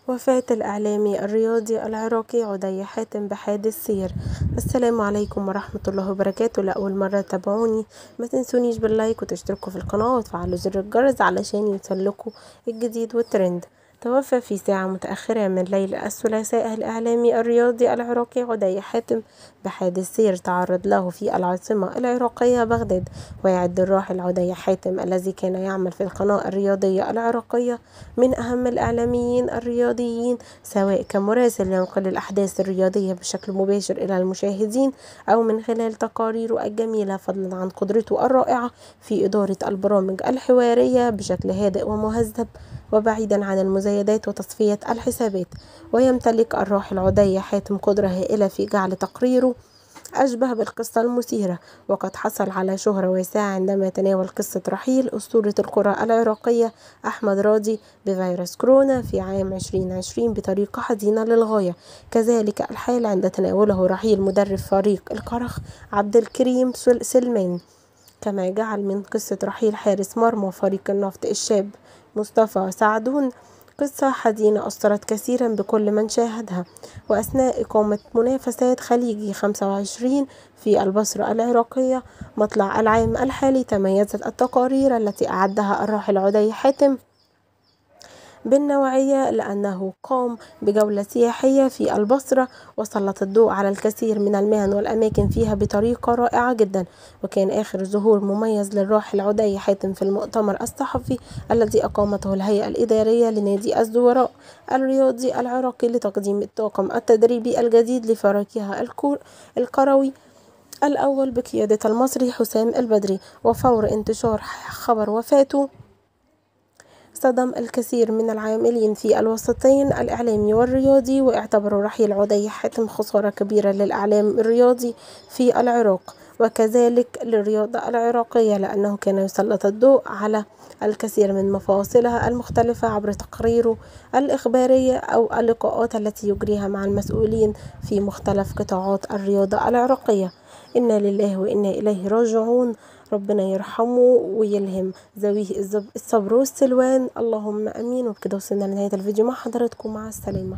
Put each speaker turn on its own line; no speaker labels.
وفاة الإعلامي الرياضي العراقي عدي حاتم بحادث سير. السلام عليكم ورحمة الله وبركاته. لأول مرة تابعوني ما تنسونيش باللايك وتشتركوا في القناة وتفعلوا زر الجرس علشان يوصلكوا الجديد والترند. توفى في ساعة متأخرة من ليل الثلاثاء الإعلامي الرياضي العراقي عدي حاتم بحادث سير تعرض له في العاصمة العراقية بغداد. ويعد الراحل عدي حاتم الذي كان يعمل في القناة الرياضية العراقية من أهم الإعلاميين الرياضيين، سواء كمراسل ينقل الأحداث الرياضية بشكل مباشر إلى المشاهدين أو من خلال تقاريره الجميلة، فضلا عن قدرته الرائعة في إدارة البرامج الحوارية بشكل هادئ ومهذب وبعيدا عن المزايدات وتصفية الحسابات. ويمتلك الراحل عدي حاتم قدرة هائلة في جعل تقريره أشبه بالقصة المثيرة، وقد حصل على شهرة واسعة عندما تناول قصة رحيل أسطورة الكرة العراقية أحمد راضي بفيروس كورونا في عام 2020 بطريقة حزينة للغاية. كذلك الحال عند تناوله رحيل مدرب فريق القرخ عبد الكريم سلمان، كما جعل من قصة رحيل حارس مرمى فريق النفط الشاب مصطفى سعدون قصة حزينة أثرت كثيرا بكل من شاهدها. وأثناء إقامة منافسات خليجي 25 في البصرة العراقية مطلع العام الحالي، تميزت التقارير التي أعدها الراحل عدي حاتم بالنوعية، لأنه قام بجولة سياحية في البصرة وسلط الضوء على الكثير من المهن والأماكن فيها بطريقة رائعة جدا. وكان آخر ظهور مميز للراحل عدي حاتم في المؤتمر الصحفي الذي أقامته الهيئة الإدارية لنادي الزوراء الرياضي العراقي لتقديم الطاقم التدريبي الجديد لفريقها الكروي الأول بقيادة المصري حسام البدري. وفور انتشار خبر وفاته صدم الكثير من العاملين في الوسطين الإعلامي والرياضي، واعتبروا رحيل عدي حاتم خسارة كبيرة للإعلام الرياضي في العراق وكذلك للرياضة العراقية، لأنه كان يسلط الضوء على الكثير من مفاصلها المختلفة عبر تقاريره الإخبارية أو اللقاءات التي يجريها مع المسؤولين في مختلف قطاعات الرياضة العراقية. إنا لله وإنا إليه راجعون. ربنا يرحمه ويلهم ذويه الصبر والسلوان، اللهم امين. وبكده وصلنا لنهاية الفيديو مع حضراتكم، مع السلامة.